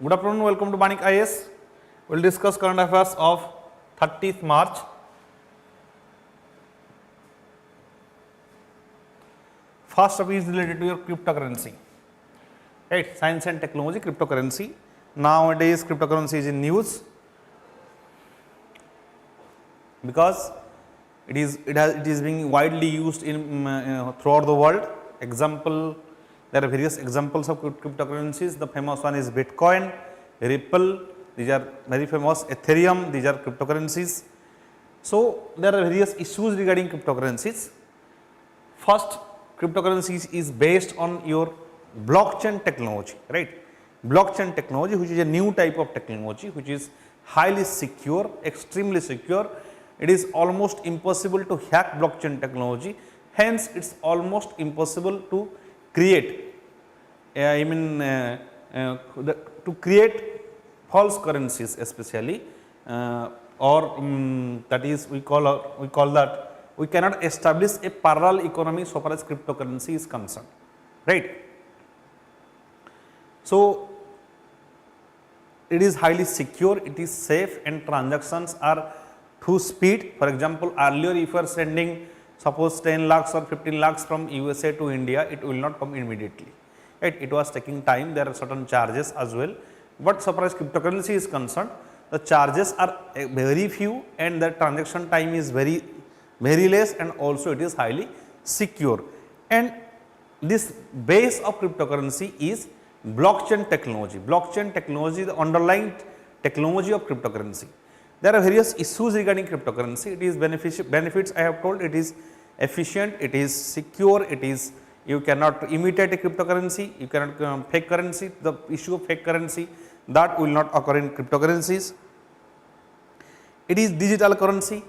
Good afternoon, welcome to Vanik-Ias. We will discuss current affairs of 30th March. First topic is related to your cryptocurrency, right? Science and technology, cryptocurrency. Nowadays, cryptocurrency is in news because it is being widely used in throughout the world. Example, there are various examples of cryptocurrencies. The famous one is Bitcoin, Ripple. These are very famous. Ethereum. These are cryptocurrencies. So there are various issues regarding cryptocurrencies. First, cryptocurrencies is based on your blockchain technology, right? Blockchain technology, which is a new type of technology, which is highly secure, extremely secure. It is almost impossible to hack blockchain technology. Hence, it is almost impossible to create, to create false currencies, especially, that is we call that we cannot establish a parallel economy so far as cryptocurrency is concerned, right? So it is highly secure, it is safe, and transactions are through speed. For example, earlier if you are sending suppose 10 lakhs or 15 lakhs from USA to India, it will not come immediately, right? It was taking time. There are certain charges as well, but so far as cryptocurrency is concerned, the charges are very few and the transaction time is very less, and also it is highly secure. And this base of cryptocurrency is blockchain technology. Blockchain technology, the underlying technology of cryptocurrency. There are various issues regarding cryptocurrency. It is benefits I have told. It is efficient, it is secure, it is, you cannot imitate a cryptocurrency, you cannot fake currency. The issue of fake currency, that will not occur in cryptocurrencies. It is digital currency,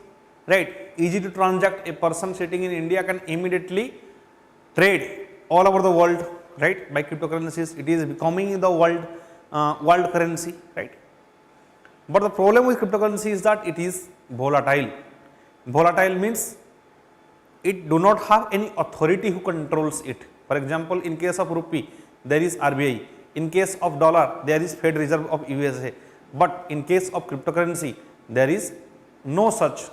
right? Easy to transact. A person sitting in India can immediately trade all over the world, right? By cryptocurrencies, it is becoming the world currency, right? But the problem with cryptocurrency is that it is volatile. Volatile means it do not have any authority who controls it. For example, in case of rupee, there is RBI. In case of dollar, there is Fed Reserve of USA. But in case of cryptocurrency, there is no such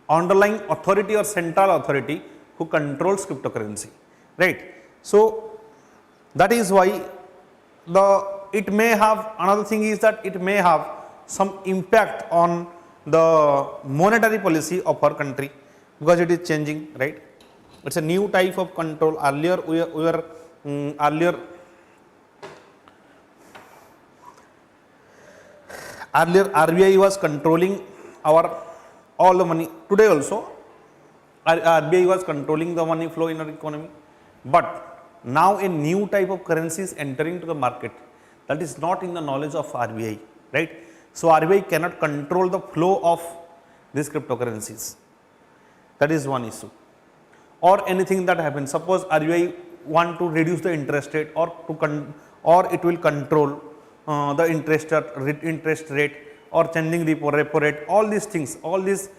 underlying authority or central authority who controls cryptocurrency, right? So that is why it may have, another thing is that it may have some impact on the monetary policy of our country because it is changing, right? It is a new type of control. Earlier RBI was controlling all the money. Today also RBI was controlling the money flow in our economy, but now a new type of currency is entering to the market that is not in the knowledge of RBI, right? So RBI cannot control the flow of these cryptocurrencies. That is one issue. Or anything that happens. Suppose RBI want to reduce the interest rate, or it will control the interest rate, or changing repo rate. All these things, all these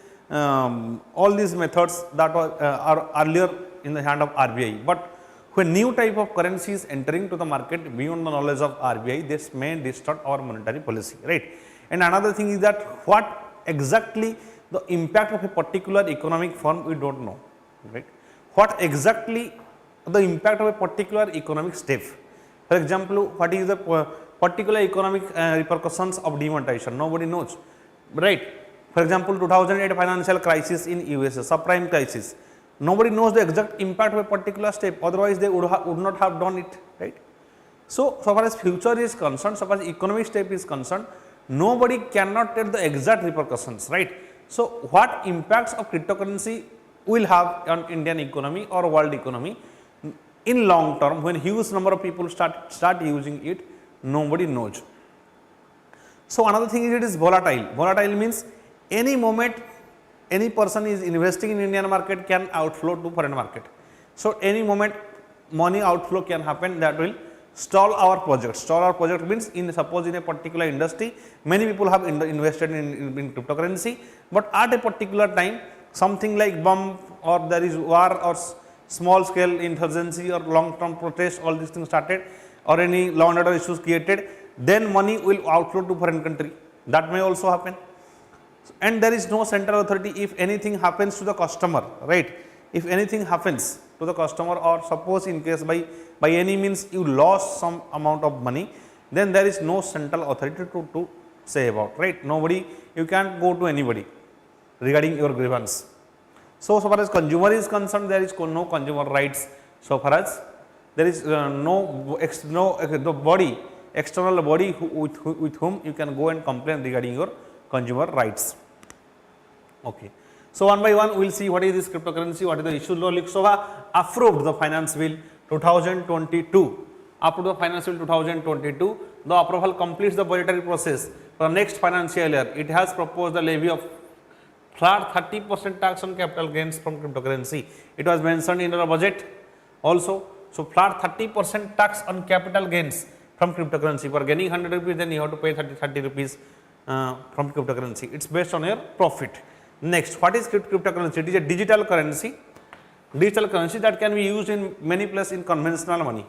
methods that are earlier in the hand of RBI. But when new type of currency is entering to the market beyond the knowledge of RBI, this may distort our monetary policy, right? And another thing is that what exactly the impact of a particular economic firm, we don't know, right? What exactly the impact of a particular economic step. For example, what is the particular economic repercussions of demonetization? Nobody knows, right? For example, 2008 financial crisis in USA, subprime crisis. Nobody knows the exact impact of a particular step, otherwise they would not have done it, right? So far as future is concerned, so far as economic step is concerned, nobody cannot tell the exact repercussions, right? So what impacts of cryptocurrency will have on Indian economy or world economy in long term, when huge number of people start using it, nobody knows. So another thing is, it is volatile. Volatile means any moment any person is investing in Indian market can outflow to foreign market. So any moment money outflow can happen, that will stall our project. Stall our project means, suppose in a particular industry many people have invested in cryptocurrency, but at a particular time something like bump or there is war or small scale insurgency or long term protest, all these things started, or any law and order issues created, then money will outflow to foreign country. That may also happen. And there is no central authority if anything happens to the customer, right? If anything happens to the customer, or suppose in case by any means you lost some amount of money, then there is no central authority to say about, right? Nobody, you can't go to anybody regarding your grievance. So far as consumer is concerned, there is no consumer rights. So far as there is the body, external body with whom you can go and complain regarding your consumer rights. Okay. So one by one we will see what is this cryptocurrency, what is the issue. Lok Sabha approved the Finance Bill 2022. Approved the Finance Bill 2022. The approval completes the budgetary process for the next financial year. It has proposed the levy of flat 30% tax on capital gains from cryptocurrency. It was mentioned in the budget also. So flat 30% tax on capital gains from cryptocurrency. For gaining 100 rupees, then you have to pay 30 rupees from cryptocurrency. It's based on your profit. Next, what is cryptocurrency? It is a digital currency that can be used in many places in conventional money.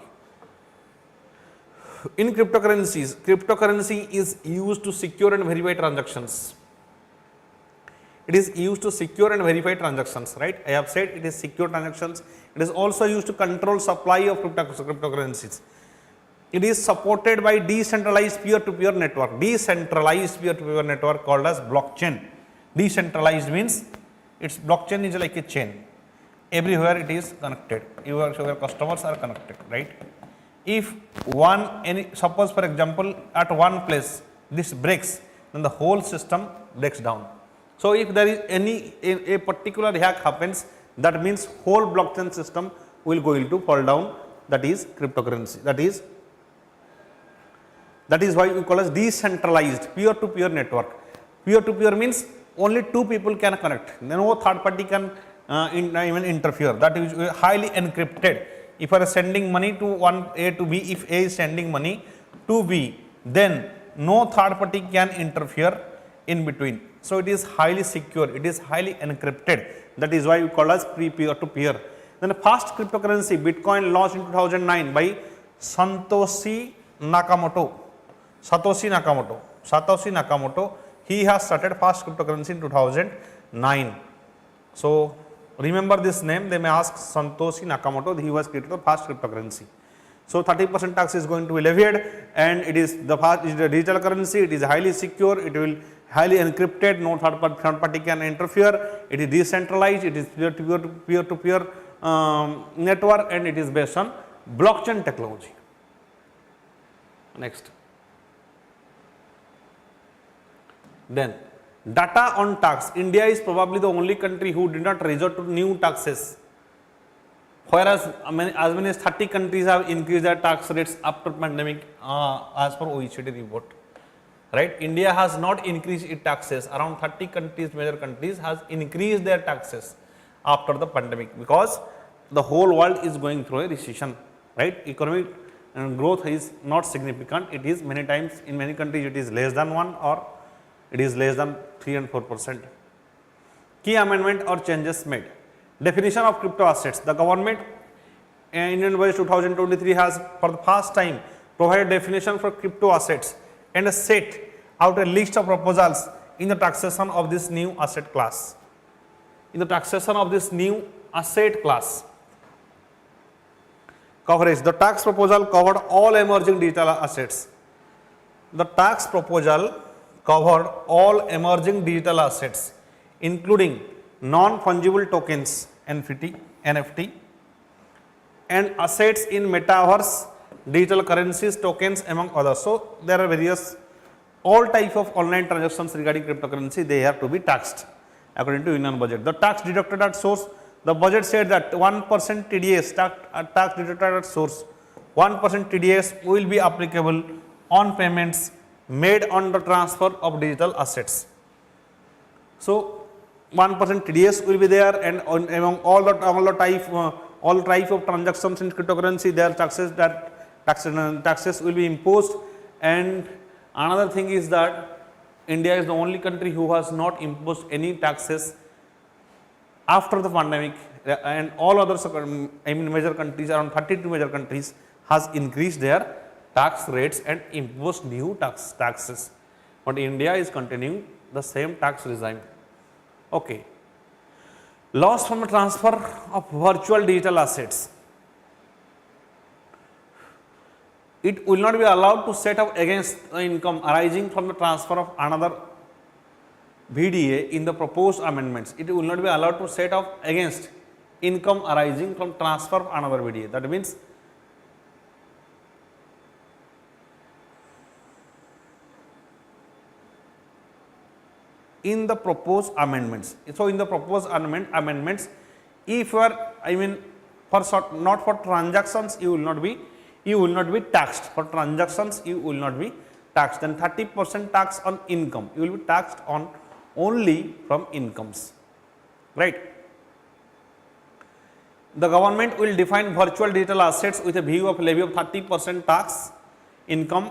In cryptocurrency is used to secure and verify transactions. It is used to secure and verify transactions, right? I have said it is secure transactions. It is also used to control supply of cryptocurrencies. It is supported by decentralized peer-to-peer network. Decentralized peer-to-peer network called as blockchain. Decentralized means its blockchain is like a chain. Everywhere it is connected. Your customers are connected, right? If suppose for example at one place this breaks, then the whole system breaks down. So if there is a particular hack happens, that means whole blockchain system will going to fall down. That is cryptocurrency. That is why we call as decentralized peer-to-peer network. Peer-to-peer means only two people can connect. No third party can even interfere. That is highly encrypted. If you are sending money to one A to B, if A is sending money to B, then no third party can interfere in between. So it is highly secure. It is highly encrypted. That is why we call as peer-to-peer. Then the first cryptocurrency, Bitcoin, launched in 2009 by Satoshi Nakamoto. He has started first cryptocurrency in 2009. So remember this name. They may ask Satoshi Nakamoto. He was created the first cryptocurrency. So 30% tax is going to be levied, and it is the digital currency. It is highly secure. It will highly encrypted. No third party can interfere. It is decentralized. It is peer-to-peer network, and it is based on blockchain technology. Next. Then data on tax. India is probably the only country who did not resort to new taxes, whereas as many as 30 countries have increased their tax rates after pandemic as per OECD report. Right? India has not increased its taxes. Around 30 countries, major countries, has increased their taxes after the pandemic, because the whole world is going through a recession. Right? Economic growth is not significant. It is many times in many countries it is less than 1 or it is less than 3 and 4%. Key amendment or changes made. Definition of crypto assets. The government Indian Budget 2023 has for the first time provided definition for crypto assets and set out a list of proposals in the taxation of this new asset class. Coverage. The tax proposal covered all emerging digital assets. Including non-fungible tokens, NFT, and assets in metaverse, digital currencies, tokens, among others. So there are various, all type of online transactions regarding cryptocurrency, they have to be taxed according to Union Budget. The tax deducted at source, the budget said that 1% TDS, tax deducted at source, 1% TDS will be applicable on payments made on the transfer of digital assets. So 1% TDS will be there, and among all type of transactions in cryptocurrency, there are taxes will be imposed. And another thing is that India is the only country who has not imposed any taxes after the pandemic, and all other major countries, around 32 major countries has increased their tax rates and imposed new taxes, but India is continuing the same tax regime. Okay. Loss from the transfer of virtual digital assets. It will not be allowed to set up against the income arising from the transfer of another VDA in the proposed amendments. It will not be allowed to set up against income arising from transfer of another VDA. That means in the proposed amendments. So, in the proposed amendments, if you are, not for transactions you will not be taxed. For transactions you will not be taxed. Then 30% tax on income, you will be taxed on only from incomes, right. The government will define virtual digital assets with a view of levy of 30% tax income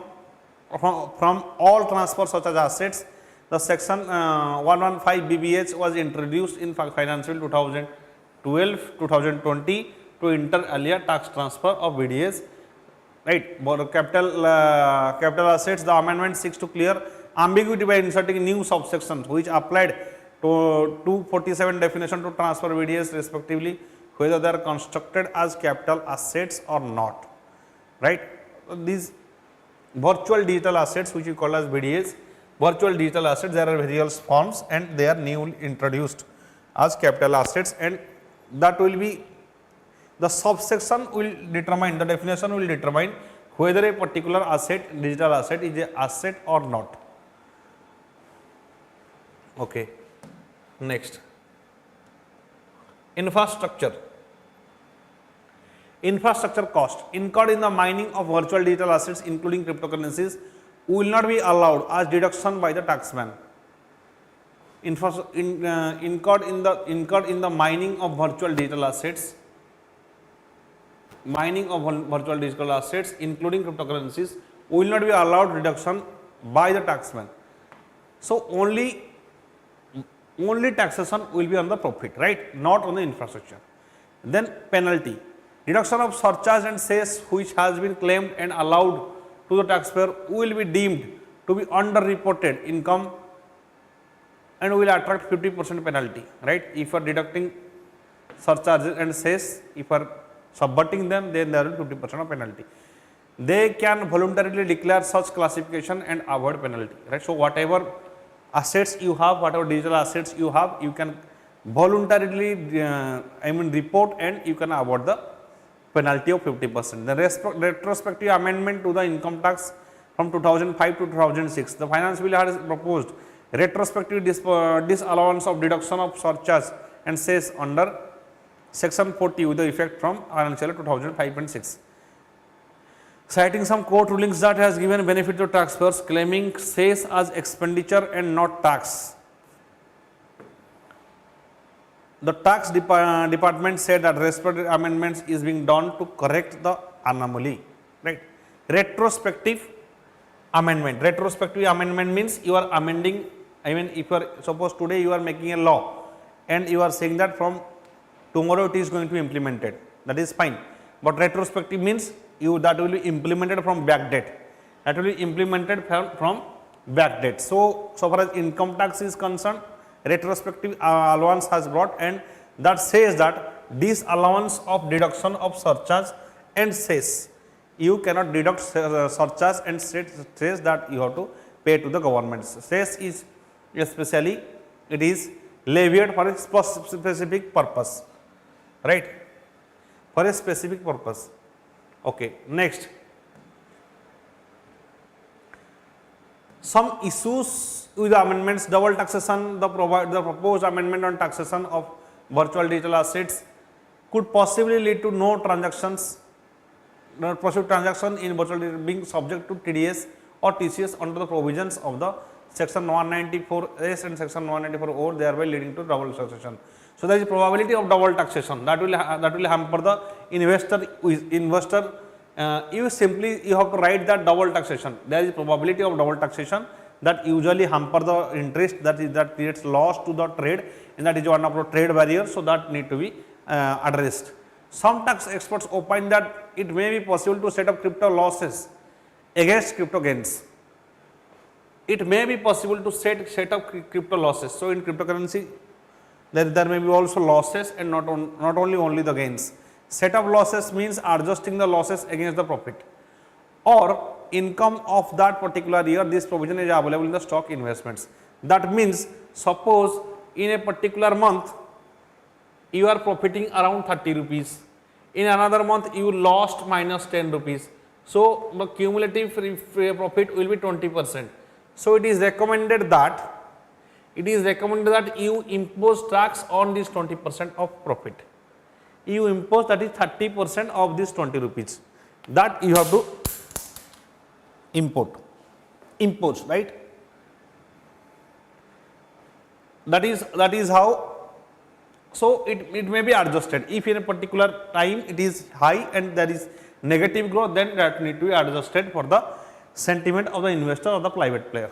from all transfers such as assets. The section 115 BBH was introduced in financial 2012-2020 to inter alia tax transfer of VDAs, right. Capital assets, the amendment seeks to clear ambiguity by inserting new subsections which applied to 247 definition to transfer VDAs respectively, whether they are constructed as capital assets or not, right. These virtual digital assets which we call as VDAs, virtual digital assets, there are various forms and they are newly introduced as capital assets, and that will be the subsection will determine, the definition will determine whether a particular asset, digital asset, is a asset or not. Okay. Next, infrastructure cost incurred in the mining of virtual digital assets including cryptocurrencies will not be allowed as deduction by the taxman. Incurred in the mining of virtual digital assets, including cryptocurrencies will not be allowed deduction by the taxman. So, only taxation will be on the profit, right, not on the infrastructure. Then penalty, deduction of surcharge and cess which has been claimed and allowed to the taxpayer will be deemed to be underreported income and will attract 50% penalty, right. If you are deducting surcharges and cess, if you are subverting them, then there will be 50% of penalty. They can voluntarily declare such classification and avoid penalty, right. So, whatever assets you have, whatever digital assets you have, you can voluntarily report and you can avoid the penalty of 50%. The retrospective amendment to the income tax from 2005 to 2006, the finance bill has proposed retrospective disallowance of deduction of surcharge and cess under section 40 with the effect from financial year 2005 and 6. Citing some court rulings that has given benefit to taxpayers claiming cess as expenditure and not tax. The tax department said that retrospective amendments is being done to correct the anomaly, right. Retrospective amendment means you are amending, if you are, suppose today you are making a law and you are saying that from tomorrow it is going to be implemented, that is fine, but retrospective means that will be implemented from back date, So, so far as income tax is concerned, retrospective allowance has brought, and that says that disallowance of deduction of surcharge and cess, you cannot deduct surcharge and cess that you have to pay to the government. Cess is especially, it is levied for a specific purpose, right, for a specific purpose. Okay. Next, some issues with the amendments, double taxation, the proposed amendment on taxation of virtual digital assets could possibly lead to no transactions, transaction in virtual digital being subject to TDS or TCS under the provisions of the section 194S and section 194O, thereby leading to double taxation. So, there is probability of double taxation that will hamper the investor. You have to write that double taxation. There is probability of double taxation that usually hamper the interest, that creates loss to the trade, and that is one of the trade barriers. So, that need to be addressed. Some tax experts opine that it may be possible to set up crypto losses against crypto gains. It may be possible to set up crypto losses. So in cryptocurrency, there may be also losses and not only the gains. Set up losses means adjusting the losses against the profit or income of that particular year. This provision is available in the stock investments. That means suppose in a particular month you are profiting around 30 rupees. In another month you lost minus 10 rupees. So the cumulative free profit will be 20%. So it is recommended that you impose tax on this 20% of profit. You impose, that is 30% of this 20 rupees. That you have to impose, right? That is how. So it may be adjusted. If in a particular time it is high and there is negative growth, then that need to be adjusted for the sentiment of the investor or the private player.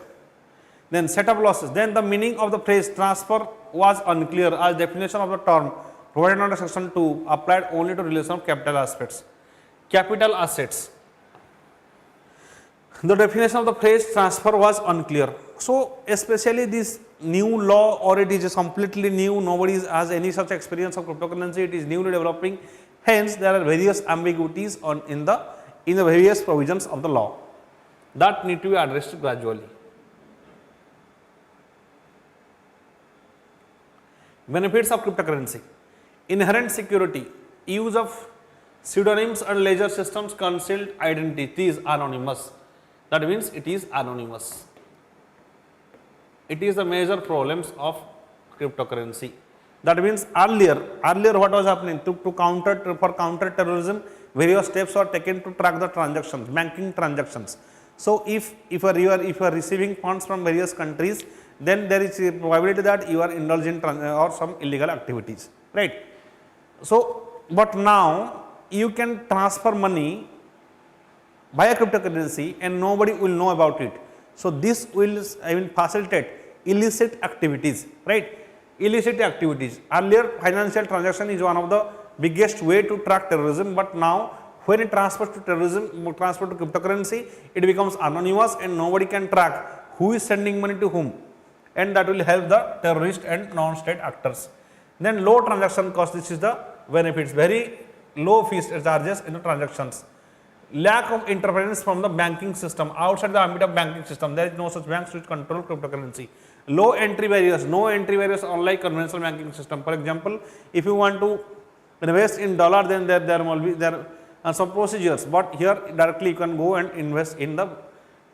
Then set up losses. Then the meaning of the phrase transfer was unclear as definition of the term provided under section 2 applied only to relation of capital assets. The definition of the phrase transfer was unclear. So especially this new law, or it is completely new, nobody has any such experience of cryptocurrency, it is newly developing, hence there are various ambiguities in the various provisions of the law that need to be addressed gradually. Benefits of cryptocurrency: inherent security, use of pseudonyms and ledger systems, concealed identity is anonymous. That means it is anonymous. It is the major problems of cryptocurrency. That means earlier what was happening for counter terrorism, various steps were taken to track the transactions, banking transactions. So if you are receiving funds from various countries, then there is a probability that you are indulging or some illegal activities, right? So but now you can transfer money via cryptocurrency and nobody will know about it. So this will facilitate illicit activities, right? Illicit activities. Earlier financial transaction is one of the biggest way to track terrorism, but now when it transfers to cryptocurrency, it becomes anonymous and nobody can track who is sending money to whom, and that will help the terrorist and non-state actors. Then low transaction cost, this is the benefits, very low fees charges in the transactions. Lack of interference from the banking system. Outside the ambit of banking system, there is no such banks which control cryptocurrency. Low entry barriers, no entry barriers unlike conventional banking system. For example, if you want to invest in dollar, then there will be some procedures, but here directly you can go and invest in the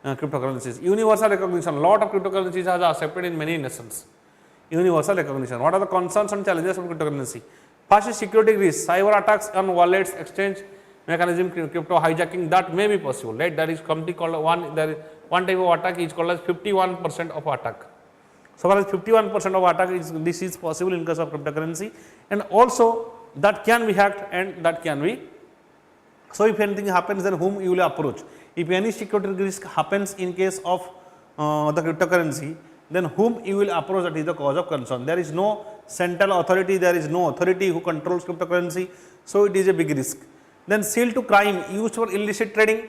cryptocurrencies. Universal recognition, lot of cryptocurrencies are accepted in many nations. Universal recognition. What are the concerns and challenges of cryptocurrency? First is security risk, cyber attacks on wallets, exchange mechanism, crypto hijacking, that may be possible, right? There is something called one type of attack is called as 51% of attack. So far as 51% of attack this is possible in case of cryptocurrency, and also that can be hacked and that can be. So if anything happens, then whom you will approach? If any security risk happens in case of the cryptocurrency, then whom you will approach, that is the cause of concern. There is no central authority, there is no authority who controls cryptocurrency, so it is a big risk. Then seal to crime, used for illicit trading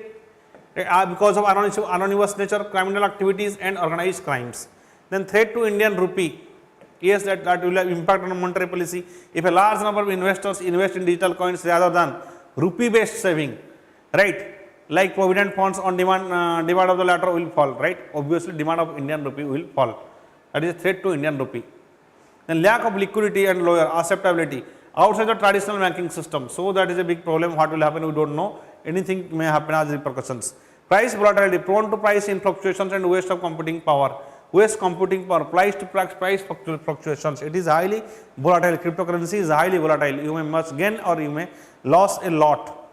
because of anonymous nature, criminal activities and organized crimes. Then threat to Indian rupee, yes, that will have impact on monetary policy. If a large number of investors invest in digital coins rather than rupee based saving, right, like provident funds on demand of the latter will fall, right? Obviously demand of Indian rupee will fall. That is a threat to Indian rupee. Then lack of liquidity and lower acceptability outside the traditional banking system. So that is a big problem. What will happen, we don't know. Anything may happen as repercussions. Price volatility, prone to price in fluctuations and waste of computing power. Waste computing power, price fluctuations. It is highly volatile. Cryptocurrency is highly volatile. You may must gain or you may lose a lot,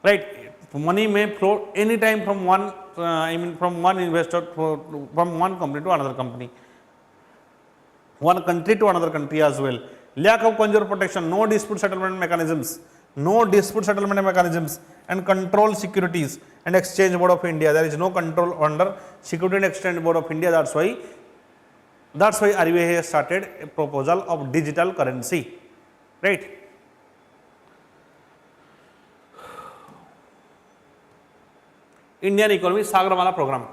right? Money may flow anytime from one, from one investor, from one company to another company, one country to another country as well. Lack of consumer protection, no dispute settlement mechanisms, and control securities and exchange board of India. There is no control under Security and Exchange Board of India. That's why RBI has started a proposal of digital currency, right? Indian Economy Sagarmala Program.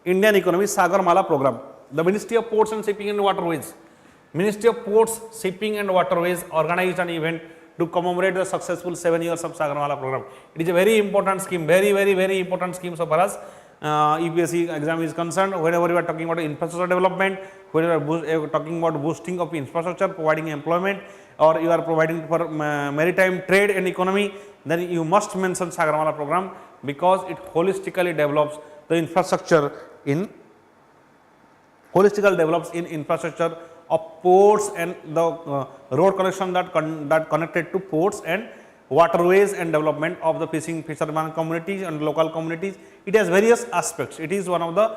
Indian Economy Sagarmala Program. The Ministry of Ports and Shipping and Waterways. Ministry of Ports, Shipping and Waterways organized an event to commemorate the successful 7 years of Sagarmala program. It is a very important scheme, very important scheme so far as UPSC exam is concerned. Whenever we are talking about infrastructure development, whenever you are talking about boosting of infrastructure, providing employment, or you are providing for maritime trade and economy, then you must mention Sagarmala program, because it holistically develops the infrastructure in infrastructure of ports and the road connection that connected to ports and waterways and development of the fisherman communities and local communities. It has various aspects. It is one of the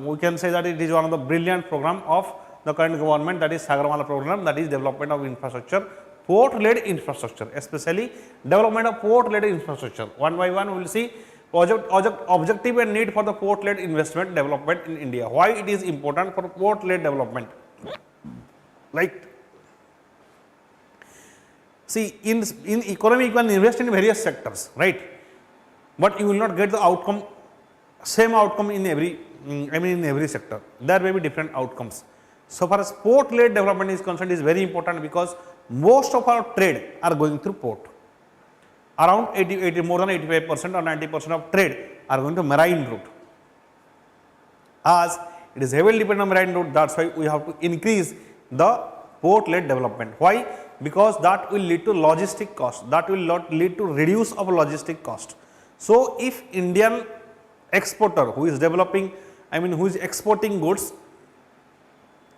we can say that it is one of the brilliant program of the current government, that is Sagarmala program, that is development of infrastructure, port led infrastructure, especially development of port led infrastructure. One by one we will see objective and need for the port led investment development in India. Why it is important for port led development? Like, see, in economy you can invest in various sectors, right? But you will not get the outcome, same outcome in every in every sector. There may be different outcomes. So far as port led development is concerned, is very important, because most of our trade are going through port. Around 80 more than 85% or 90% of trade are going to marine route. As it is heavily dependent on marine route, that's why we have to increase the port led development. Why? Because that will lead to logistic cost, that will not lead to reduce of logistic cost. So if Indian exporter who is developing, who is exporting goods,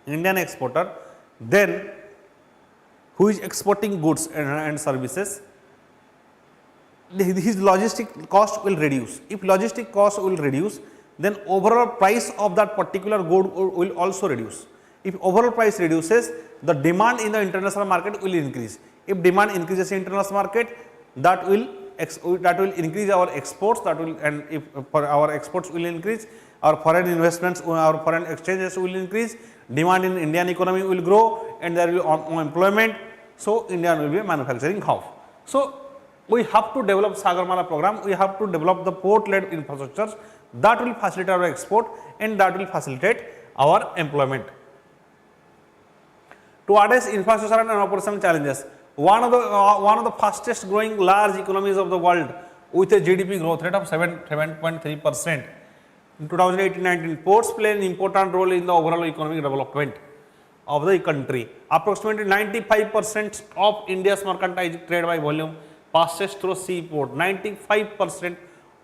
Indian exporter, then who is exporting goods and services, his logistic cost will reduce. If logistic cost will reduce, then overall price of that particular good will also reduce. If overall price reduces, the demand in the international market will increase. If demand increases in international market, that will increase our exports, and if our exports will increase, our foreign investments, our foreign exchanges will increase, demand in Indian economy will grow, and there will be employment. So India will be a manufacturing hub. So we have to develop Sagarmala program, we have to develop the port led infrastructures that will facilitate our export and that will facilitate our employment. To address infrastructure and operational challenges, one of the fastest growing large economies of the world with a GDP growth rate of 7.3%. In 2018-19, ports play an important role in the overall economic development of the country. Approximately 95% of India's mercantile trade by volume passes through seaport. 95%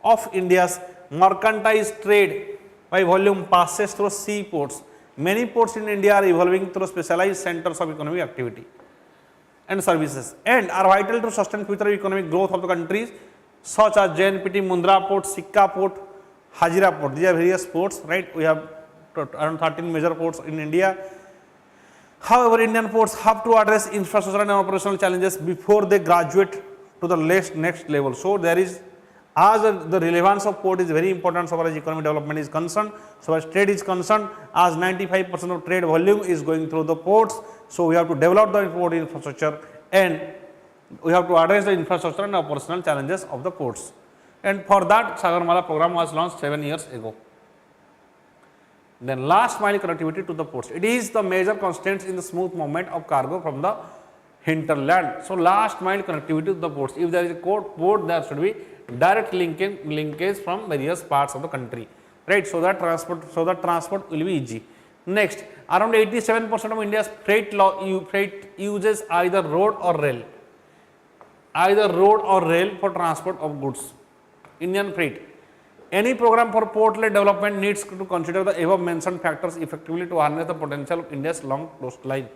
of India's mercantile trade by volume passes through seaports. Many ports in India are evolving through specialized centers of economic activity and services, and are vital to sustain future economic growth of the countries, such as JNPT, Mundra Port, Sikka Port, Hazira Port. These are various ports, right? We have around 13 major ports in India. However, Indian ports have to address infrastructure and operational challenges before they graduate to the next level. So there is, as the relevance of port is very important so far as economic development is concerned, so as trade is concerned, as 95% of trade volume is going through the ports. So we have to develop the port infrastructure, and we have to address the infrastructure and operational challenges of the ports. And for that, Sagarmala program was launched 7 years ago. Then last mile connectivity to the ports. It is the major constraints in the smooth movement of cargo from the hinterland. So last mile connectivity to the ports. If there is a port, there should be direct linkage from various parts of the country, right? So that transport will be easy. Next, around 87% of India's freight uses either road or rail. For transport of goods. Indian freight. Any program for port-led development needs to consider the above mentioned factors effectively to harness the potential of India's long coastline.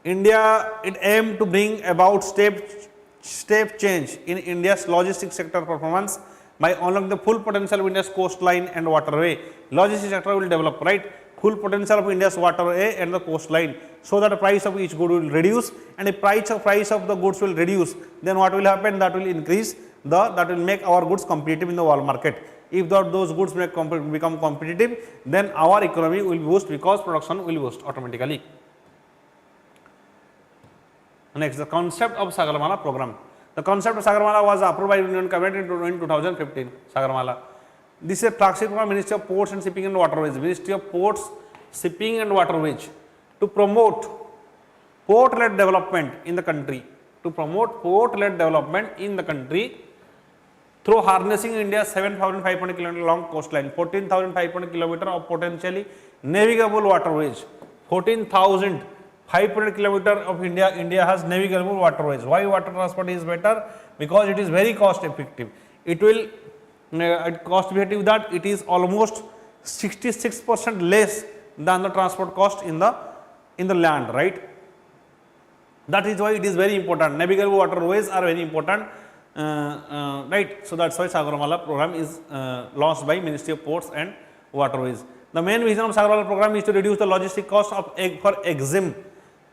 It aimed to bring about step change in India's logistics sector performance by unlocking the full potential of India's coastline and waterway. Logistics sector will develop, right? Full potential of India's waterway and the coastline, so that the price of each good will reduce, and if price of the goods will reduce, then what will happen? That will increase that will make our goods competitive in the world market. If those goods become competitive, then our economy will boost, because production will boost automatically. Next, the concept of Sagarmala program. The concept of Sagarmala was approved by Union Cabinet in 2015. Sagarmala. This is a flagship from Ministry of Ports and Shipping and Waterways. Ministry of Ports, Shipping and Waterways to promote port-led development in the country. To promote port-led development in the country through harnessing India's 7,500 km long coastline, 14,500 km of potentially navigable waterways. 14,500 km of India has navigable waterways. Why water transport is better? Because it is very cost effective. It will cost effective that it is almost 66% less than the transport cost in the land, right? That is why it is very important. Navigable waterways are very important, right? So that's why Sagarmala program is launched by Ministry of Ports and Waterways. The main vision of Sagarmala program is to reduce the logistic cost for EXIM.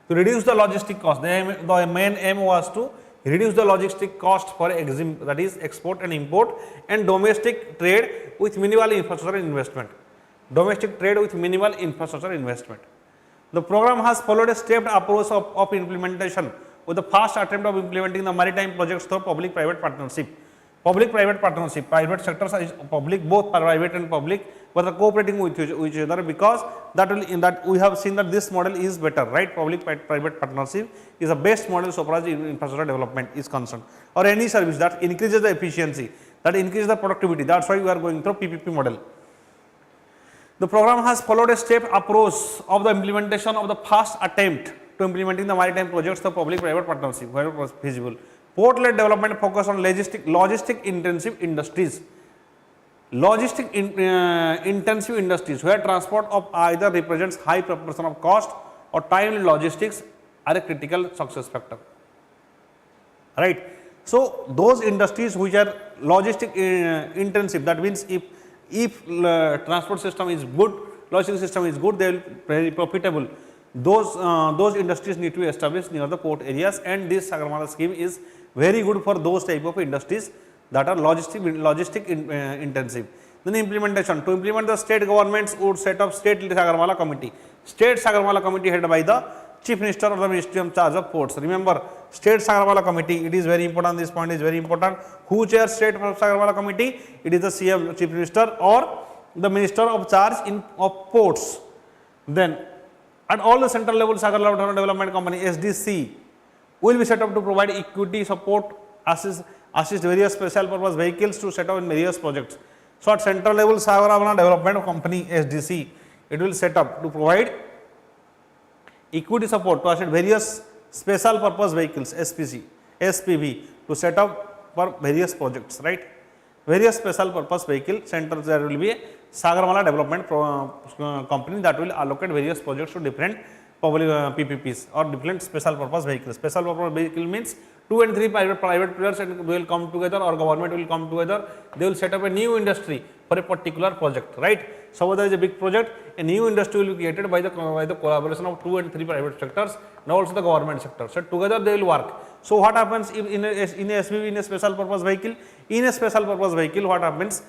To reduce the logistic cost, the main aim was to reduce the logistic cost for EXIM, that is export and import, and domestic trade with minimal infrastructure investment. Domestic trade with minimal infrastructure investment. The program has followed a stepped approach of implementation with the first attempt of implementing the maritime projects through public-private partnership. Public-private partnership, private sectors is public, both private and public, but are cooperating with each other, because that we have seen that this model is better, right? Public-private partnership is the best model so far as infrastructure development is concerned, or any service that increases the efficiency, that increases the productivity. That's why we are going through PPP model. The program has followed a step approach of the implementation of the first attempt to implementing the maritime projects through public-private partnership where it was feasible. Port-led development focus on logistic intensive industries. Intensive industries where transport of either represents high proportion of cost or time in logistics are a critical success factor. Right. So those industries which are logistic intensive, that means if transport system is good, logistics system is good, they will be very profitable. Those industries need to be established near the port areas, and this Sagarmala scheme is very good for those type of industries that are logistic intensive. Then implementation. To implement, the state governments would set up state Sagarmala committee. State Sagarmala committee headed by the Chief Minister of the Ministry in charge of ports. Remember, state Sagarmala committee, it is very important, this point is very important. Who chairs state Sagarmala committee? It is the CM, Chief Minister, or the Minister of charge of ports. Then at all the central level Sagarmala Development Company, SDC, will be set up to provide equity support, assist various special purpose vehicles to set up in various projects. So at central level Sagarmala Development Company, SDC, it will set up to provide equity support to assist various special purpose vehicles, SPV, to set up for various projects, right? Various special purpose vehicle centers, there will be a Sagarmala Development Company that will allocate various projects to different public PPPs or different special purpose vehicles. Special purpose vehicle means 2 and 3 private players and will come together, or government will come together. They will set up a new industry for a particular project, right? So there is a big project, a new industry will be created by the collaboration of 2 and 3 private sectors and also the government sector. So together they will work. So what happens if in a SPV, in a special purpose vehicle? In a special purpose vehicle, what happens?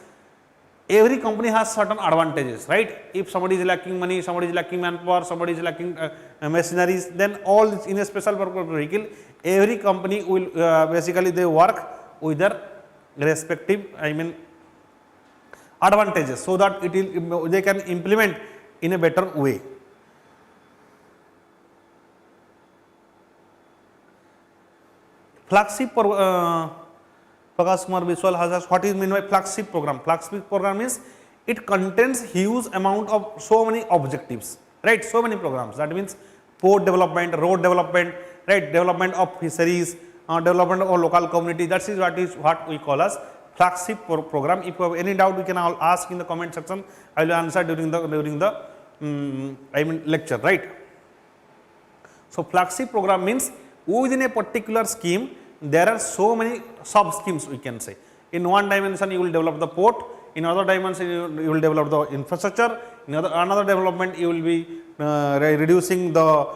Every company has certain advantages, right? If somebody is lacking money, somebody is lacking manpower, somebody is lacking machineries, then all this in a special purpose vehicle, every company will basically they work with their respective, advantages, so that they can implement in a better way. Flagship Prakash Kumar Biswal has asked, what is meant by flagship program? Flagship program means it contains huge amount of so many objectives, right? So many programs. That means port development, road development, right? Development of fisheries, development of local community. That is what we call as flagship program. If you have any doubt, you can all ask in the comment section. I will answer during the lecture, right? So flagship program means within a particular scheme, there are so many sub schemes, we can say. In one dimension, you will develop the port. In other dimension, you will develop the infrastructure. In another development, you will be reducing the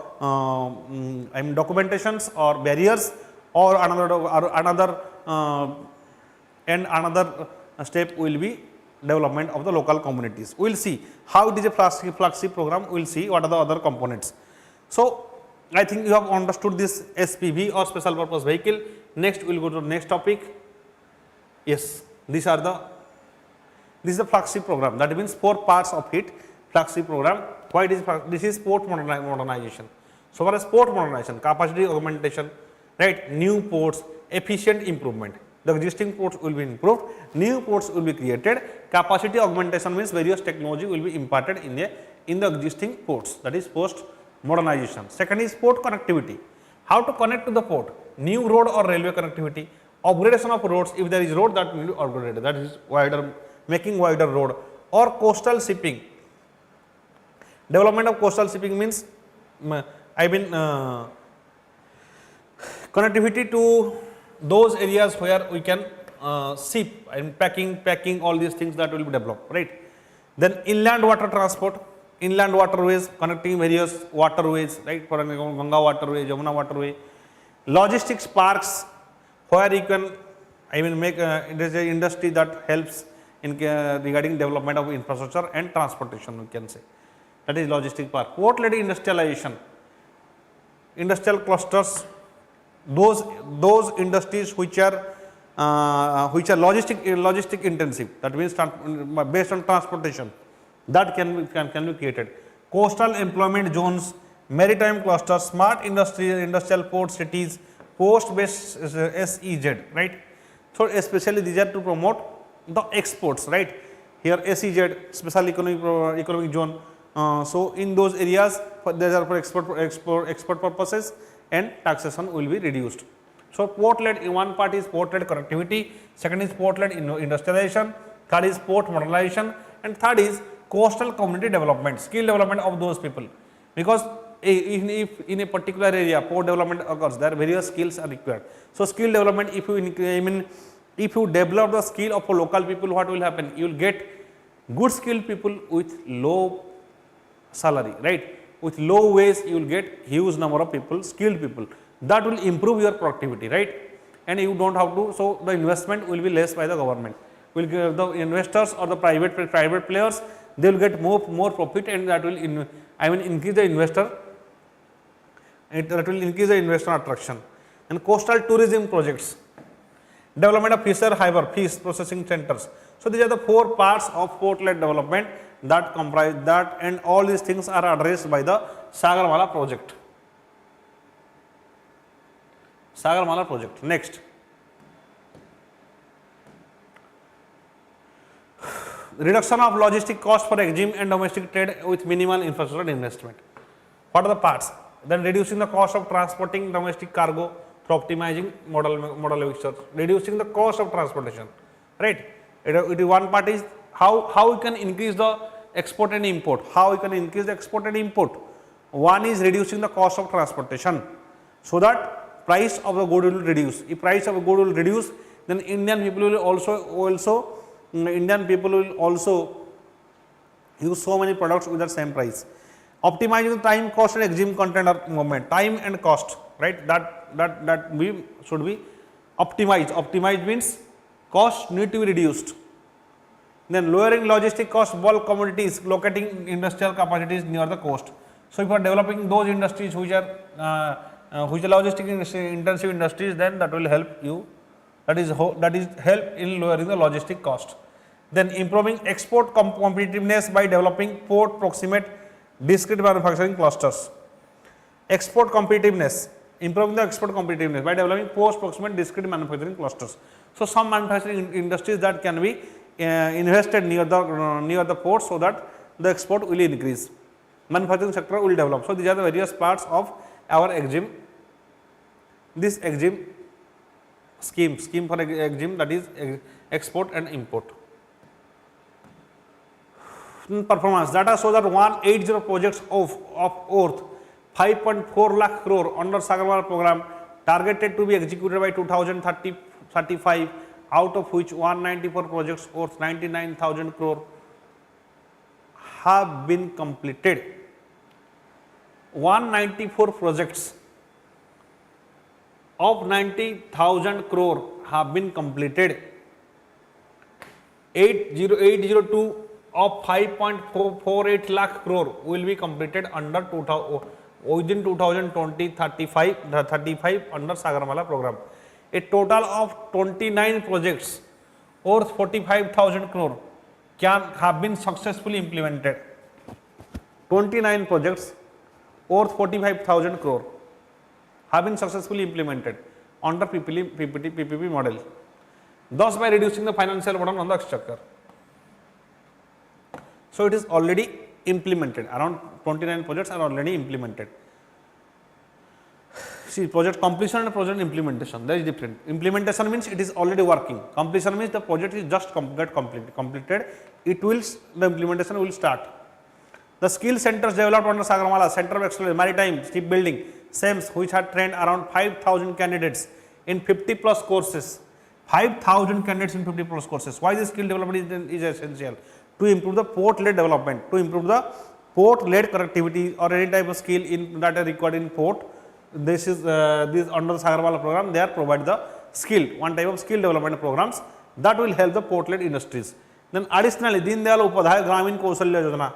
documentations or barriers, or another step will be development of the local communities. We will see how it is a flagship program. We will see what are the other components. So I think you have understood this SPV or special purpose vehicle. Next we will go to the next topic. Yes, this is the flagship program, that means 4 parts of it. Flagship program, why this is port modernization. So for port modernization, capacity augmentation, right, new ports, efficient improvement. The existing ports will be improved, new ports will be created. Capacity augmentation means various technology will be imparted in the existing ports, that is post modernization. Second is port connectivity, how to connect to the port, new road or railway connectivity, upgradation of roads, if there is road that will be upgraded, that is wider, making wider road, or coastal shipping. Development of coastal shipping means connectivity to those areas where we can ship and packing all these things that will be developed, right. Then inland water transport, inland waterways, connecting various waterways, right, for example Ganga waterway, Jamuna waterway. Logistics parks, where you can make it is a industry that helps in regarding development of infrastructure and transportation, we can say, that is logistic park. Port led industrialization, industrial clusters, those industries which are logistic intensive, that means based on transportation, that can be created. Coastal employment zones, maritime clusters, smart industrial port cities, post based SEZ, right. So especially these are to promote the exports, right. Here SEZ, special economic zone. So in those areas, these are for export purposes, and taxation will be reduced. So port led, in one part is port led connectivity, second is port led industrialization, third is port modernization, and third is coastal community development, skill development of those people, because if in a particular area port development occurs, there various skills are required. So skill development, if you develop the skill of local people, what will happen? You will get good skilled people with low salary, right. With low wage, you will get huge number of people, skilled people, that will improve your productivity, right. And you don't have to, so the investment will be less by the government, will give the investors or the private players, they will get more profit, and that will increase the investor, that will increase the investor attraction. And coastal tourism projects, development of fisher harbor, fish processing centers. So these are the 4 parts of port led development that comprise that, and all these things are addressed by the Sagarmala project. Sagarmala project. Next, reduction of logistic cost for EXIM and domestic trade with minimal infrastructure investment. What are the parts? Then reducing the cost of transporting domestic cargo through optimizing modal mixtures, reducing the cost of transportation, right. One part is how we can increase the export and import. How we can increase the export and import? One is reducing the cost of transportation, so that price of the good will reduce. If price of the good will reduce, then Indian people will also use so many products with the same price. Optimizing the time, cost, and EXIM content or movement. Time and cost, right? That we should be optimized. Optimized means cost need to be reduced. Then lowering logistic cost, bulk commodities, locating industrial capacities near the coast. So if you are developing those industries which are logistic intensive industries, then that will help you. That is help in lowering the logistic cost. Then improving export competitiveness by developing port proximate discrete manufacturing clusters. Export competitiveness, improving the export competitiveness by developing port proximate discrete manufacturing clusters. So some manufacturing industries that can be invested near the port, so that the export will increase, manufacturing sector will develop. So these are the various parts of our EXIM. This EXIM scheme for EXIM, that is export and import. Performance data shows that 180 projects of worth 5.4 lakh crore under Sagarmala program targeted to be executed by 2035, out of which 194 projects worth 99,000 crore have been completed. 194 projects of 90,000 crore have been completed. 802 of 5.48 lakh crore will be completed under within 2020-35 under Sagarmala program. A total of 29 projects worth 45,000 crore can have been successfully implemented. 29 projects worth 45,000 crore have been successfully implemented under PPP model, thus by reducing the financial burden on the exchequer. So, it is already implemented, around 29 projects are already implemented. See, project completion and project implementation, that is different. Implementation means it is already working. Completion means the project is just completed. It will, the implementation will start. The skill centers developed under Sagarmala, Center of Excellence, Maritime, Shipbuilding, SAMES, which had trained around 5,000 candidates in 50 plus courses. 5,000 candidates in 50 plus courses. Why this skill development is essential? To improve the port-led development, to improve the port-led connectivity or any type of skill in that are required in port. This is this under the Sagarmala program, they are provide the skill, one type of skill development programs that will help the port-led industries. Then additionally, Deen Dayal Upadhyay Gramin Kausalya Yojana,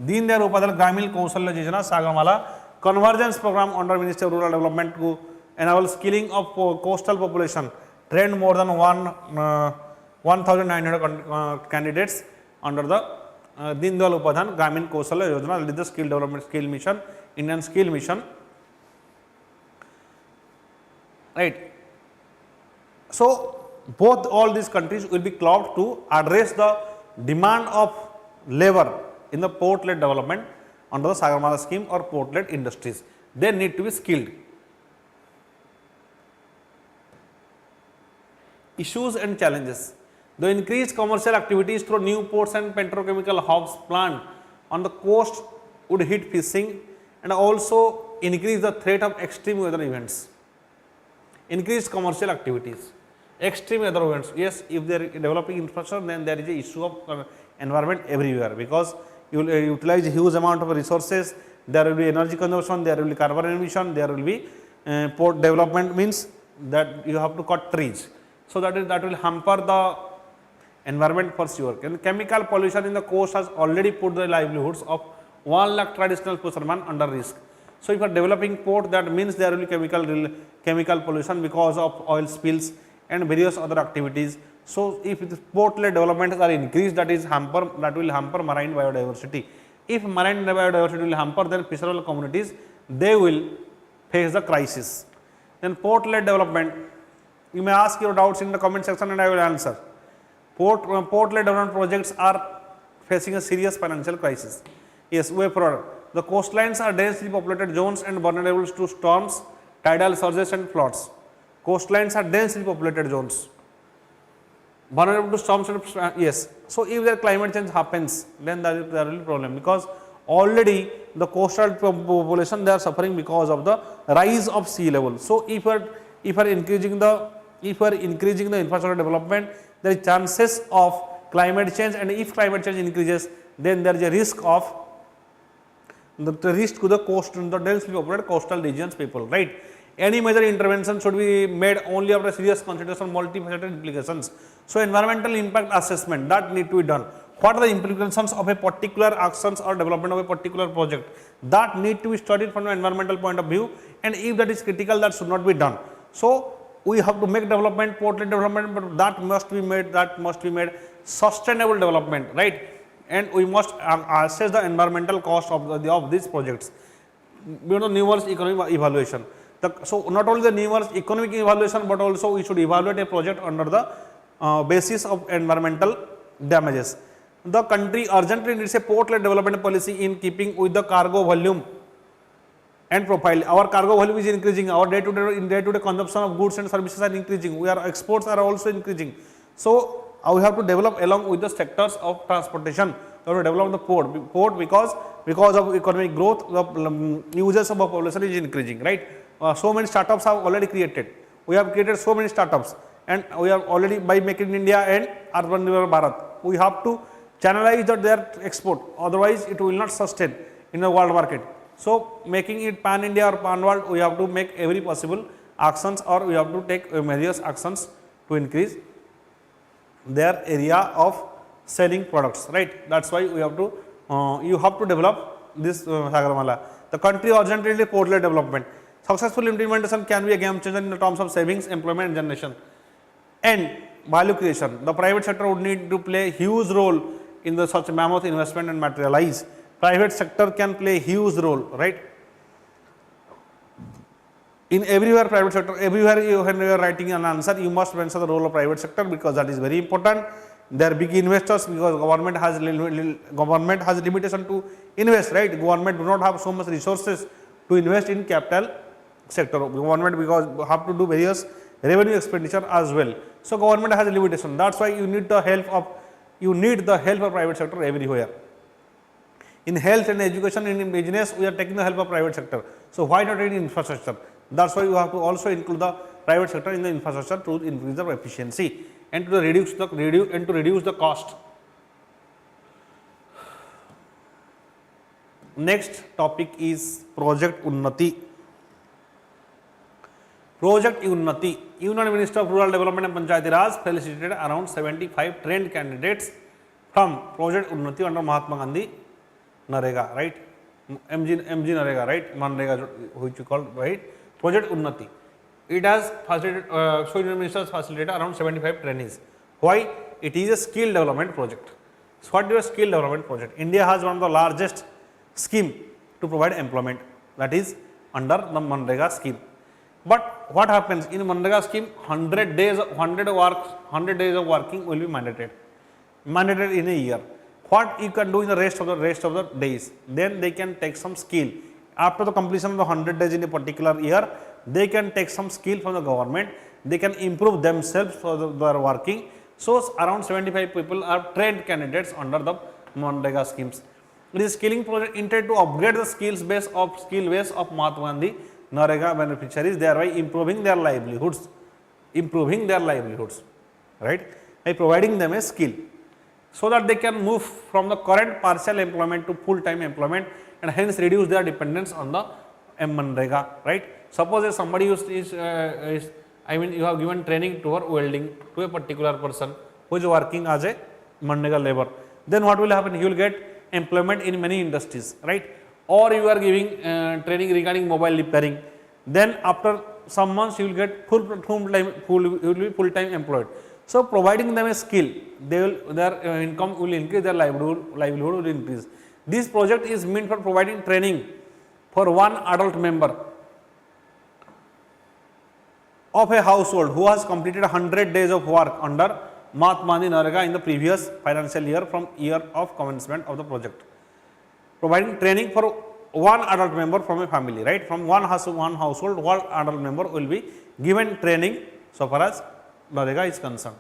Deen Dayal Upadhyay Gramin Kausalya Yojana, Sagarmala convergence program under Ministry of Rural Development to enable skilling of coastal population, trained more than 1,900 candidates under the Deen Dayal Upadhyay Gramin Kausalya Yojana, that is the skill development skill mission, Indian skill mission. Right. So, both all these countries will be clubbed to address the demand of labor in the port-led development under the Sagarmala scheme or port-led industries. They need to be skilled. Issues and challenges. The increased commercial activities through new ports and petrochemical hubs planned on the coast would hit fishing and also increase the threat of extreme weather events. Increased commercial activities, extreme weather events. Yes, if they are developing infrastructure, then there is a issue of environment everywhere, because you will utilize a huge amount of resources, there will be energy consumption, there will be carbon emission, there will be port development, means that you have to cut trees. So, that will hamper the environment for sure. And chemical pollution in the coast has already put the livelihoods of 1 lakh traditional fishermen under risk. So, if you are developing port, that means there will be chemical pollution because of oil spills and various other activities. So, if the port-led developments are increased, that will hamper marine biodiversity. If marine biodiversity will hamper, then fishery communities, they will face the crisis. Then port-led development, you may ask your doubts in the comment section and I will answer. Port-led development projects are facing a serious financial crisis. Yes, way forward. The coastlines are densely populated zones and vulnerable to storms, tidal surges and floods. Coastlines are densely populated zones, vulnerable to storms and yes. So, if there climate change happens, then there will be problem, because already the coastal population, they are suffering because of the rise of sea level. So, if you are increasing the infrastructure development, there is chances of climate change, and if climate change increases, then there is a risk of the risk to the coast, the densely populated coastal regions people, right. Any major intervention should be made only after serious consideration of multifaceted implications. So, environmental impact assessment, that need to be done. What are the implications of a particular actions or development of a particular project, that need to be studied from an environmental point of view, and if that is critical, that should not be done. So, we have to make development, port-led development, but that must be made sustainable development, right. And we must assess the environmental cost of these projects. You know, numerous economic evaluation. So, not only the numerous economic evaluation, but also we should evaluate a project under the basis of environmental damages. The country urgently needs a port-led development policy in keeping with the cargo volume and profile. Our cargo volume is increasing, our day-to-day consumption of goods and services are increasing, exports are also increasing. So, we have to develop along with the sectors of transportation. We have to develop the port because of economic growth, the users of our population is increasing, right. So many startups have already created. We have created so many startups, and we have already, by making India and Urban Bharat, we have to channelize their export, otherwise it will not sustain in the world market. So, making it pan India or pan world, we have to make every possible actions, or we have to take various actions to increase their area of selling products, right. That is why we have to you have to develop this Sagarmala. The country urgently needs port-led development. Successful implementation can be a game changer in the terms of savings, employment and generation. And value creation. The private sector would need to play a huge role in the such mammoth investment and materialize. Private sector can play a huge role, right? In everywhere private sector, everywhere you are writing an answer, you must mention the role of private sector because that is very important. They are big investors because government has limitation to invest, right? Government do not have so much resources to invest in capital sector. Government because have to do various revenue expenditure as well. So government has a limitation. That's why you need the help of private sector everywhere. In health and education and in business, we are taking the help of private sector. So why not in infrastructure? That's why you have to also include the private sector in the infrastructure to increase the efficiency and to reduce the cost. Next topic is Project Unnati. Project Unnati. Union Minister of Rural Development and Panchayati Raj felicitated around 75 trained candidates from Project Unnati under Mahatma Gandhi Narega, right? MG Narega, right? Manrega, which you call, right? Project Unnati. It has facilitated, so Union Minister has facilitated around 75 trainees. Why? It is a skill development project. So what is a skill development project? India has one of the largest scheme to provide employment, that is under the Manrega scheme. But what happens in Manrega scheme? 100 days of working will be mandated in a year. What you can do in the rest of the days? Then they can take some skill. After the completion of the 100 days in a particular year, they can take some skill from the government. They can improve themselves for their working. So around 75 people are trained candidates under the Manrega schemes. It is a skilling project intended to upgrade the skill base of Mahatma Gandhi Narega beneficiaries, thereby improving their livelihoods, right? By providing them a skill, so that they can move from the current partial employment to full-time employment and hence reduce their dependence on the Manrega, right? Suppose if somebody you have given training toward welding to a particular person who is working as a Manrega labor, then what will happen? He will get employment in many industries, right? Or you are giving training regarding mobile repairing, then after some months you will get full-time employed. So providing them a skill, their income will increase, their livelihood will increase. This project is meant for providing training for one adult member of a household who has completed 100 days of work under Mahatma Gandhi Narega in the previous financial year from year of commencement of the project. Providing training for one adult member from a family, right? From one household, one adult member will be given training so far as Narega is concerned.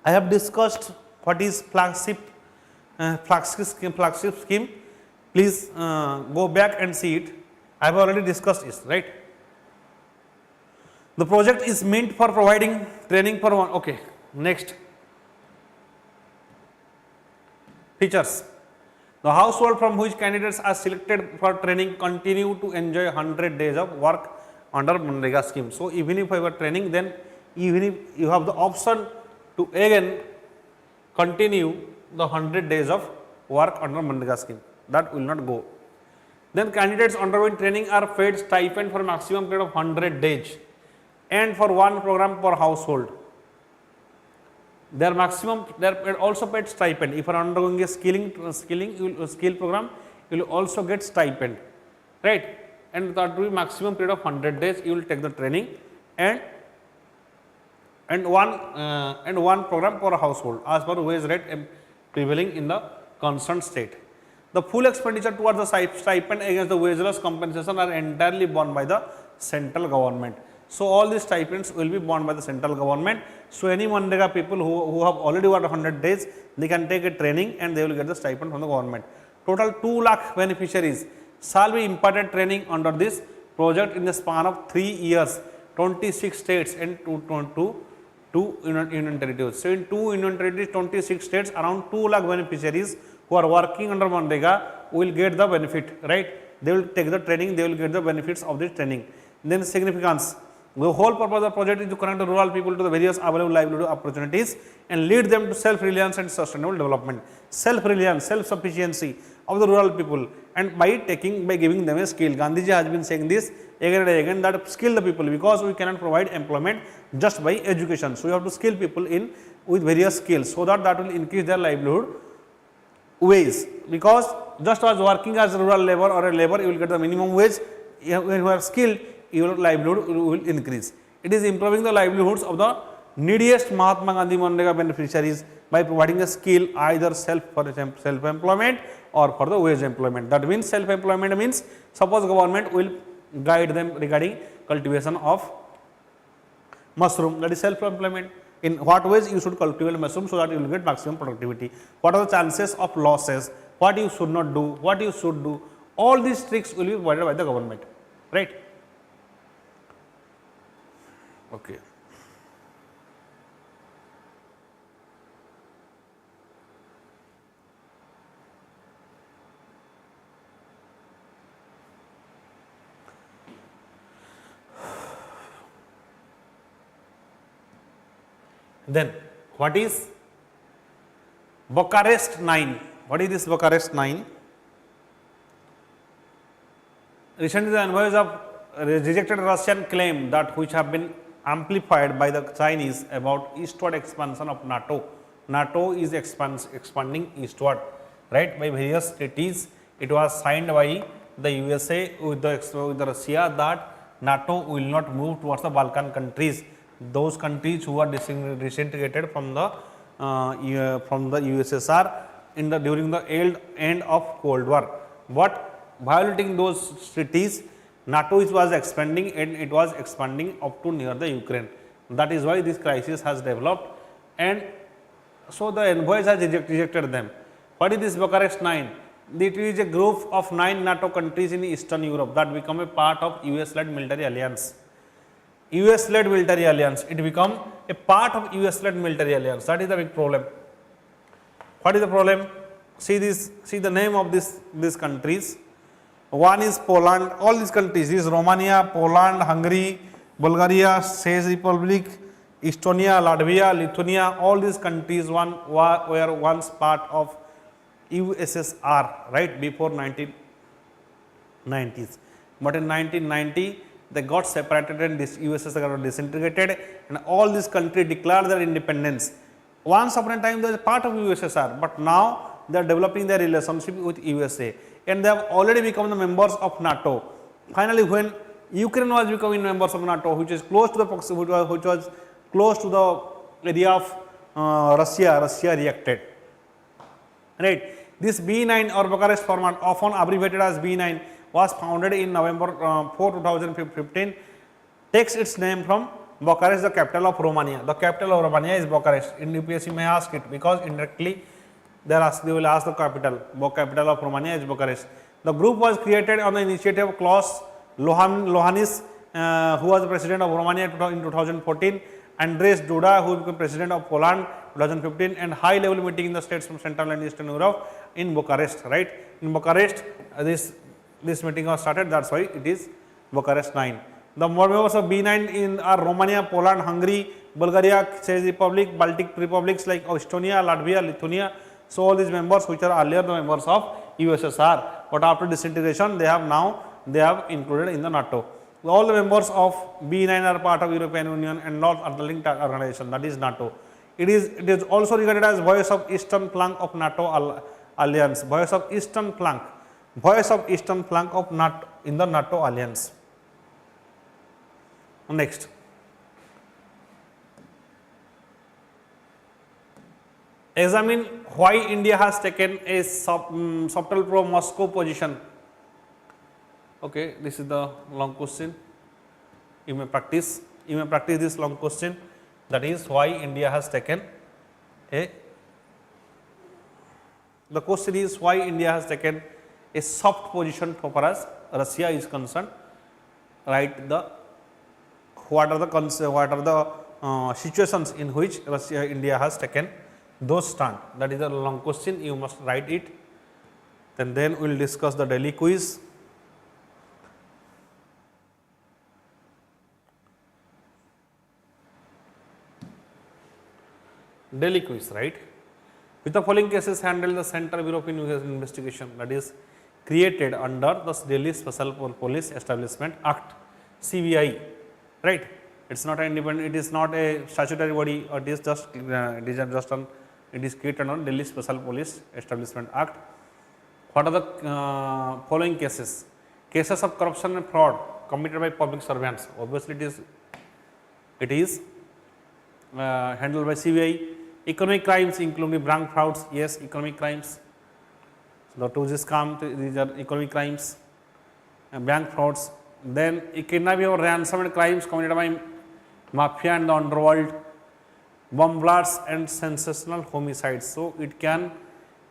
I have discussed what is flagship scheme. Please go back and see it. I have already discussed it, right? The project is meant for providing training for one. Okay, next. Features. The household from which candidates are selected for training continue to enjoy 100 days of work under Manrega scheme. So even if you have training, then even if you have the option to again continue the 100 days of work under Manrega scheme, that will not go. Then candidates undergoing training are paid stipend for maximum period of 100 days and for one program per household. They are also paid stipend. If you are undergoing a skill program, you will also get stipend, right? And that will be maximum period of 100 days. You will take the training and one program per household as per wage rate prevailing in the concerned state. The full expenditure towards the stipend against the wageless compensation are entirely borne by the central government. So all these stipends will be borne by the central government. So any Manrega people who have already worked 100 days, they can take a training and they will get the stipend from the government. Total 2 lakh beneficiaries shall be imparted training under this project in the span of 3 years, 26 states and 2 union territories. So in 2 union territories, 26 states, around 2 lakh beneficiaries who are working under Manrega will get the benefit, right? They will take the training, they will get the benefits of this training. Then significance. The whole purpose of the project is to connect the rural people to the various available livelihood opportunities and lead them to self-reliance and sustainable development. Self-reliance, self-sufficiency of the rural people, and by giving them a skill. Gandhiji has been saying this again and again, that skill the people, because we cannot provide employment just by education. So, we have to skill people in with various skills, so that will increase their livelihood ways, because just as working as rural labor or a labor, you will get the minimum wage. When you are skilled, your livelihood will increase. It is improving the livelihoods of the neediest Mahatma Gandhi Manrega beneficiaries by providing a skill, either self-employment or for the wage employment. That means self-employment means, suppose government will guide them regarding cultivation of mushroom, that is self-employment. In what ways you should cultivate mushroom so that you will get maximum productivity. What are the chances of losses? What you should not do? What you should do? All these tricks will be provided by the government, right? Okay. Then what is Bucharest 9? What is this Bucharest 9? Recently, the envoys of rejected Russian claim that which have been amplified by the Chinese about eastward expansion of NATO. NATO is expanding eastward, right, by various treaties. It was signed by the USA with the Russia that NATO will not move towards the Balkan countries, those countries who are disintegrated from the USSR during the end of Cold War. But violating those treaties, NATO was expanding, and it was expanding up to near the Ukraine. That is why this crisis has developed, and so the envoys has rejected them. What is this Bucharest 9? It is a group of 9 NATO countries in Eastern Europe that become a part of US-led military alliance. US-led military alliance, it become a part of US-led military alliance. That is the big problem. What is the problem? See the name of these countries. One is Poland. All these countries, this is Romania, Poland, Hungary, Bulgaria, Czech Republic, Estonia, Latvia, Lithuania. All these countries were once part of USSR, right, before 1990s. But in 1990, they got separated and this USSR got disintegrated, and all these countries declared their independence. Once upon a time, they were part of USSR, but now they are developing their relationship with USA, and they have already become the members of NATO. Finally, when Ukraine was becoming members of NATO, which was close to the area of Russia reacted. Right. This B9 or Bucharest format, often abbreviated as B9, was founded in November 4, 2015, takes its name from Bucharest, the capital of Romania. The capital of Romania is Bucharest. In UPSC may ask it, because indirectly they will ask the capital. Capital of Romania is Bucharest. The group was created on the initiative of Klaus Iohannis, who was the president of Romania in 2014, Andrzej Duda, who became president of Poland 2015, and high level meeting in the states from Central and Eastern Europe in Bucharest, right. In Bucharest, this meeting was started, that is why it is Bucharest 9. The members of B9 are Romania, Poland, Hungary, Bulgaria, Czech Republic, Baltic republics like Estonia, Latvia, Lithuania. So, all these members which are earlier the members of USSR, but after disintegration they have included in the NATO. All the members of B9 are part of European Union and not other linked organization, that is NATO. It is also regarded as voice of eastern flank of NATO alliance, voice of eastern flank of NATO in the NATO alliance. Next, examine why India has taken a subtle pro-Moscow position. Okay, this is the long question. You may practice this long question. That is why India has taken the question is why India has taken a soft position so far as Russia is concerned. Write what are the situations in which India has taken those stand. That is a long question. You must write it. Then we will discuss the daily quiz. Delhi quiz, right? Which the following cases handled the Central Bureau of Investigation, that is created under the Delhi Special Police Establishment Act, CBI, right? It's not an independent, it is not a statutory body, or it is just it is created under Delhi Special Police Establishment Act. What are the following cases? Cases of corruption and fraud committed by public servants. Obviously, it is handled by CBI. Economic crimes including bank frauds, yes, economic crimes. So, the 2G scam, these are economic crimes, bank frauds. Then kidnapping or ransom crimes committed by mafia and the underworld, bomb blasts and sensational homicides. So,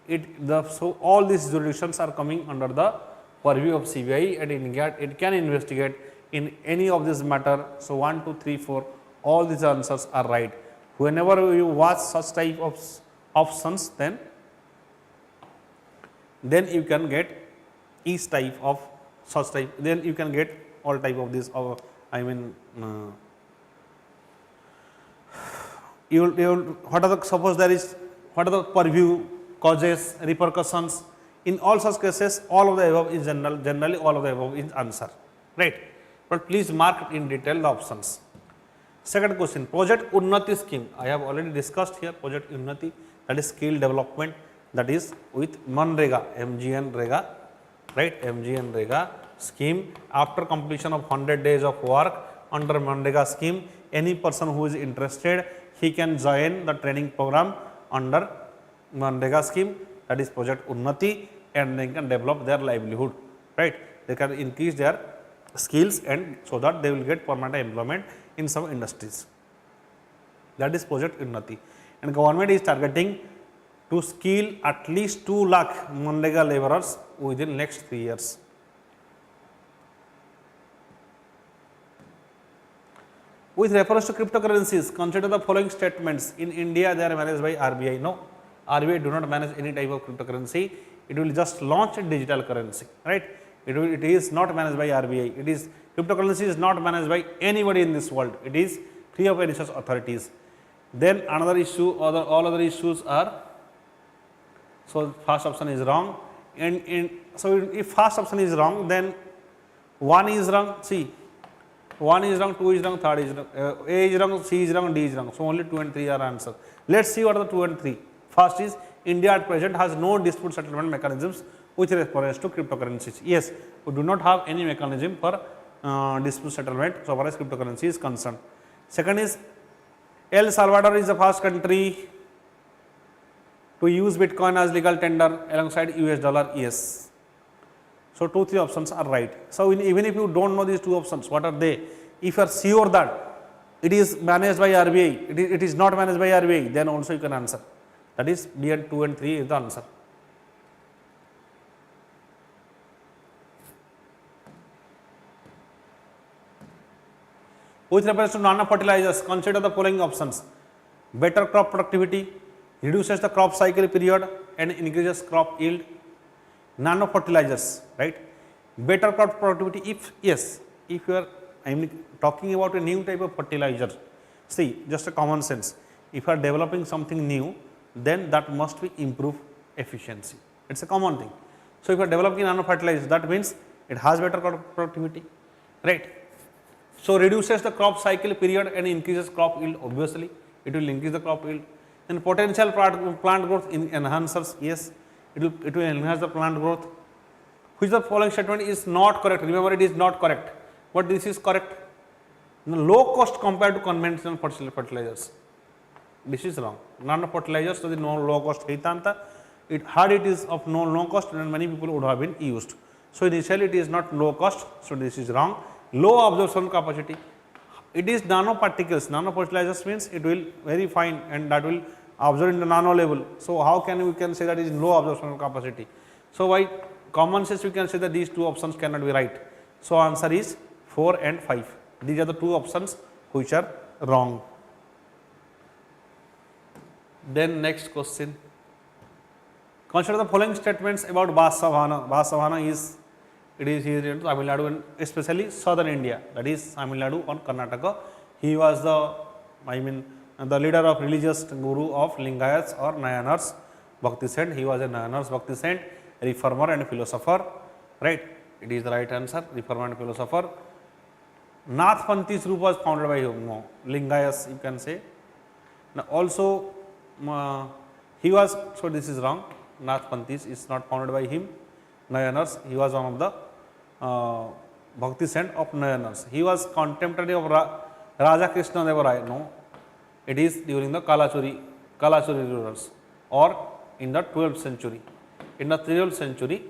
so all these jurisdictions are coming under the purview of CBI, and it can investigate in any of this matter. So, 1, 2, 3, 4, all these answers are right. Whenever you watch such type of options, then you can get each type of such type, then you can get all type of this, I mean what are the, suppose there is, what are the purview, causes, repercussions, in all such cases all of the above is generally all of the above is answer, right? But please mark in detail the options. Second question, Project Unnati scheme. I have already discussed here Project Unnati, that is skill development, that is with Manrega, MGNREGA, right? MGNREGA scheme. After completion of 100 days of work under Manrega scheme, any person who is interested, he can join the training program under Manrega scheme, that is Project Unnati, and they can develop their livelihood, right? They can increase their skills, and so that they will get permanent employment in some industries. That is Project Unnati, and government is targeting to skill at least 2 lakh Manrega laborers within next 3 years. With reference to cryptocurrencies, consider the following statements. In India, they are managed by RBI. No, RBI do not manage any type of cryptocurrency. It will just launch a digital currency, right? It is not managed by RBI. It is, cryptocurrency is not managed by anybody in this world. It is free of any such authorities. Then another issue, all other issues are, so first option is wrong, and so if first option is wrong, then 1 is wrong. See, 1 is wrong, 2 is wrong, 3 is wrong, A is wrong, C is wrong, D is wrong. So only 2 and 3 are answered. Let's see what are the 2 and 3. First is, India at present has no dispute settlement mechanisms with reference to cryptocurrencies. Yes, we do not have any mechanism for dispute settlement so far as cryptocurrency is concerned. Second is, El Salvador is the first country to use Bitcoin as legal tender alongside US dollar. Yes. So 2, 3 options are right. So even if you don't know these 2 options, what are they? If you are sure that it is managed by RBI, it is not managed by RBI, then also you can answer. That is B and 2 and 3 is the answer. With reference to nano fertilizers, consider the following options. Better crop productivity, reduces the crop cycle period and increases crop yield. Nano fertilizers, right? Better crop productivity, if yes, if you are, I am talking about a new type of fertilizer. See, just a common sense. If you are developing something new, then that must be improve efficiency. It's a common thing. So if you are developing nano fertilizer, that means it has better crop productivity, right? So reduces the crop cycle period and increases crop yield. Obviously, it will increase the crop yield. And potential plant growth enhancers, yes, it will enhance the plant growth. Which the following statement is not correct? Remember, it is not correct, but this is correct. Low cost compared to conventional fertilizers. This is wrong. Nano fertilizers so the no low cost heitanta. Had it is of no cost, then many people would have been used. So initially it is not low cost, so this is wrong. Low absorption capacity. It is nanoparticles. Nano fertilizers means it will very fine and that will absorb in the nano level. So how can we can say that it is low absorption capacity? So by common sense we can say that these 2 options cannot be right. So answer is 4 and 5. These are the 2 options which are wrong. Then next question. Consider the following statements about Basavana. Basavana is, it is in Tamil Nadu and especially southern India, that is Tamil Nadu or Karnataka. He was the, the leader of religious guru of Lingayats or Nayanars Bhakti saint. He was a Nayanars Bhakti saint, reformer and philosopher, right? It is the right answer, reformer and philosopher. Nath Panthis group was founded by whom? No, Lingayas you can say. Now also he was, so this is wrong, Nath Panthis is not founded by him. Nayanars, he was one of the Bhakti saint of Nayanars. He was contemporary of Raja Krishna Deva Rai. No, it is during the Kalachuri rulers or in the 12th century. In the 12th century,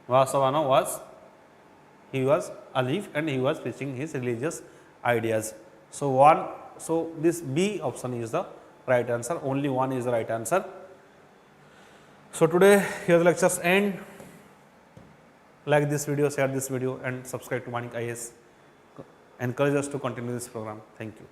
Vasavana was, he was alive and he was preaching his religious ideas. So this B option is the right answer, only one is the right answer. So today here the lectures end. Like this video, share this video and subscribe to Vanik-Ias. Encourage us to continue this program. Thank you.